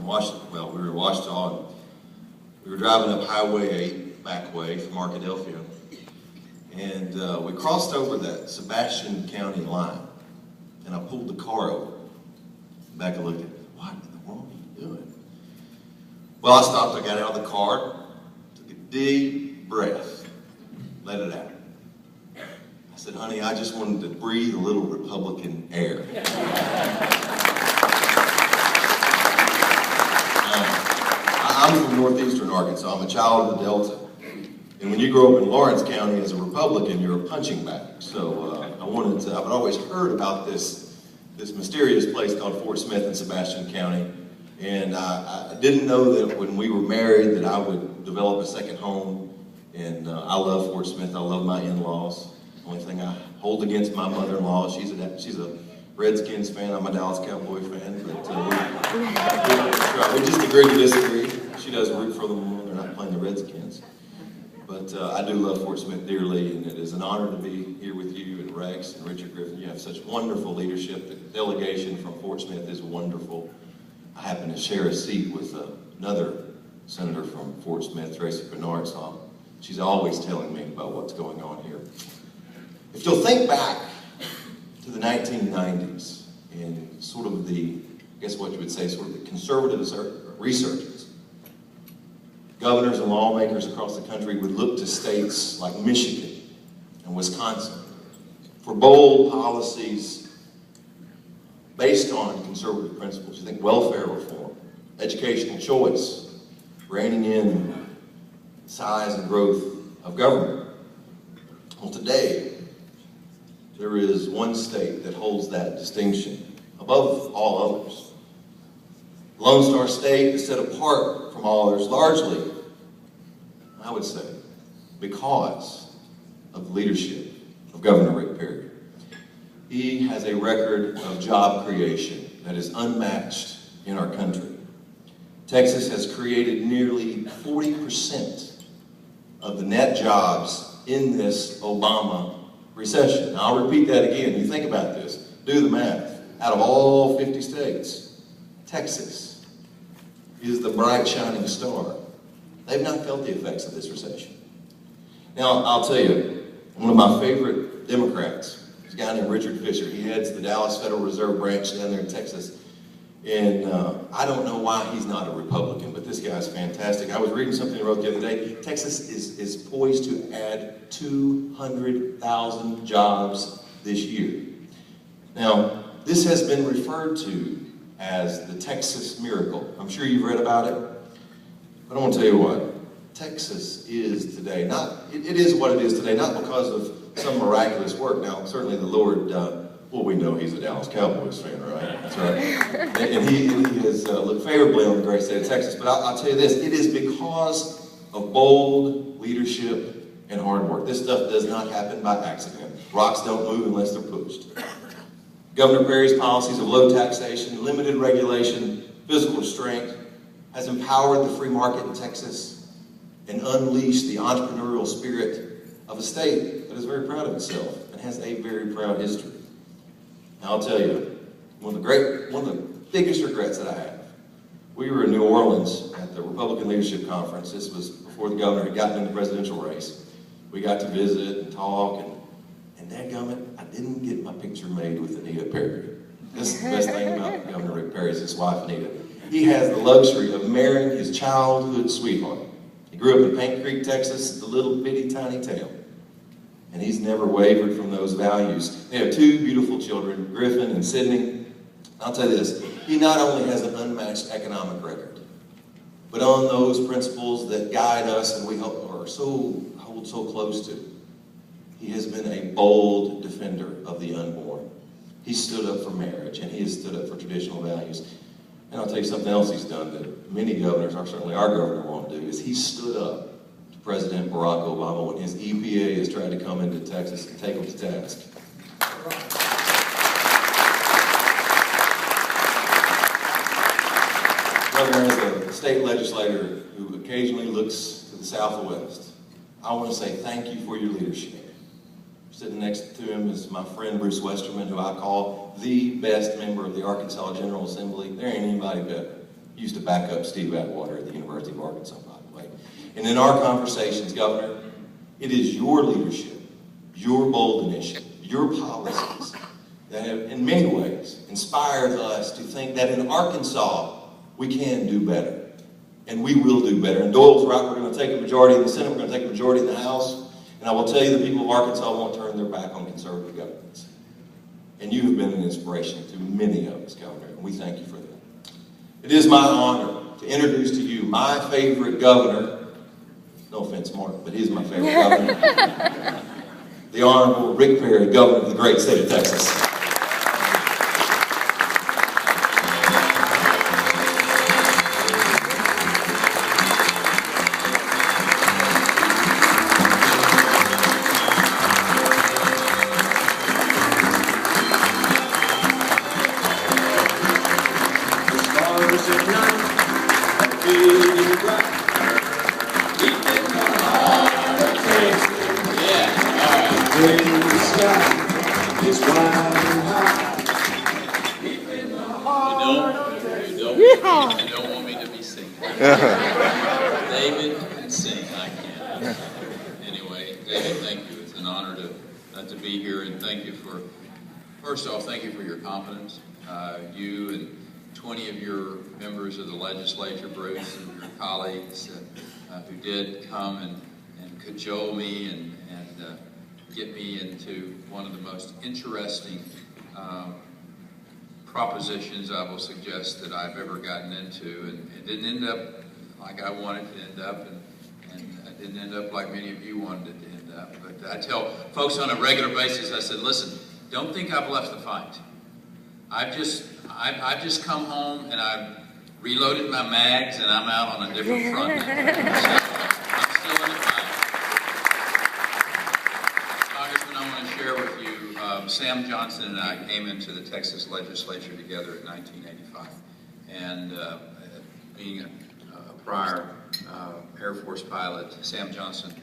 Washington. Well, we were in Washington, and we were driving up Highway 8 back way from Arkadelphia, and we crossed over that Sebastian County line, and I pulled the car over. Back and looked at it. What in the world are you doing? Well, I stopped. I got out of the car, took a deep breath, let it out. I said, honey, I just wanted to breathe a little Republican air. I'm from northeastern Arkansas. I'm a child of the Delta. And when you grow up in Lawrence County as a Republican, you're a punching bag. So I've always heard about this mysterious place called Fort Smith in Sebastian County. And I didn't know that when we were married that I would develop a second home. And I love Fort Smith. I love my in-laws. The only thing I hold against my mother-in-law, she's a Redskins fan. I'm a Dallas Cowboy fan. But we just agree to disagree. She doesn't root for them when they're not playing the Redskins. But I do love Fort Smith dearly, and it is an honor to be here with you and Rex and Richard Griffin. You have such wonderful leadership. The delegation from Fort Smith is wonderful. I happen to share a seat with another senator from Fort Smith, Tracy Bernard, so she's always telling me about what's going on here. If you'll think back to the 1990s and sort of the, I guess what you would say, sort of the conservative resurgence, governors and lawmakers across the country would look to states like Michigan and Wisconsin for bold policies based on conservative principles. You think welfare reform, educational choice, reining in size and growth of government. Well, today, there is one state that holds that distinction above all others. Lone Star State is set apart from all others largely, I would say, because of the leadership of Governor Rick Perry. He has a record of job creation that is unmatched in our country. Texas has created nearly 40% of the net jobs in this Obama recession. Now, I'll repeat that again. You think about this. Do the math. Out of all 50 states, Texas is the bright shining star. They've not felt the effects of this recession. Now, I'll tell you, one of my favorite Democrats is a guy named Richard Fisher. He heads the Dallas Federal Reserve branch down there in Texas. And I don't know why he's not a Republican, but this guy's fantastic. I was reading something he wrote the other day. Texas is poised to add 200,000 jobs this year. Now, this has been referred to as the Texas miracle. I'm sure you've read about it. But I want to tell you what, Texas is today, it is what it is today, not because of some miraculous work. Now, certainly the Lord, well, we know he's a Dallas Cowboys fan, right? That's right. And he has looked favorably on the great state of Texas. But I'll tell you this, it is because of bold leadership and hard work. This stuff does not happen by accident. Rocks don't move unless they're pushed. Governor Perry's policies of low taxation, limited regulation, fiscal restraint has empowered the free market in Texas and unleashed the entrepreneurial spirit of a state that is very proud of itself and has a very proud history. Now, I'll tell you, one of the biggest regrets that I have, we were in New Orleans at the Republican Leadership Conference. This was before the governor had gotten in the presidential race. We got to visit and talk, and dadgummit, I didn't get my picture made with Anita Perry. This is the best thing about Governor Rick Perry is his wife, Anita. He has the luxury of marrying his childhood sweetheart. He grew up in Paint Creek, Texas, the little bitty tiny town. And he's never wavered from those values. They have two beautiful children, Griffin and Sydney. I'll tell you this, he not only has an unmatched economic record, but on those principles that guide us and we hold so close to, he has been a bold defender of the unborn. He stood up for marriage, and he has stood up for traditional values. And I'll tell you something else he's done that many governors, or certainly our governor, won't do, is he stood up to President Barack Obama when his EPA has tried to come into Texas and take him to task. Governor is a state legislator who occasionally looks to the southwest. I want to say thank you for your leadership. Sitting next to him is my friend Bruce Westerman, who I call the best member of the Arkansas General Assembly. There ain't anybody better. used to back up Steve Atwater at the University of Arkansas, by the way. And in our conversations, Governor, it is your leadership, your bold initiative, your policies that have, in many ways, inspired us to think that in Arkansas, we can do better. And we will do better. And Doyle's right, we're going to take a majority in the Senate, we're going to take a majority in the House. And I will tell you, the people of Arkansas won't turn their back on conservative governments. And you have been an inspiration to many of us, Governor, and we thank you for that. It is my honor to introduce to you my favorite governor. No offense, Mark, but he's my favorite governor. The Honorable Rick Perry, Governor of the great state of Texas. You don't want me to be singing. David can sing, I can't. Anyway, David, thank you. It's an honor to be here, and thank you for, first off, thank you for your confidence. You and 20 of your members of the legislature, Bruce, and your colleagues who did come and cajole me and get me into one of the most interesting propositions, I will suggest, that I've ever gotten into, and it didn't end up like I wanted it to end up, and it didn't end up like many of you wanted it to end up. But I tell folks on a regular basis, I said, listen, don't think I've left the fight. I've just come home and I've reloaded my mags and I'm out on a different front now. So, I'm still in the fight. Congressman, I want to share with you, Sam Johnson and I came into the Texas legislature together in 1985. And being a prior Air Force pilot, Sam Johnson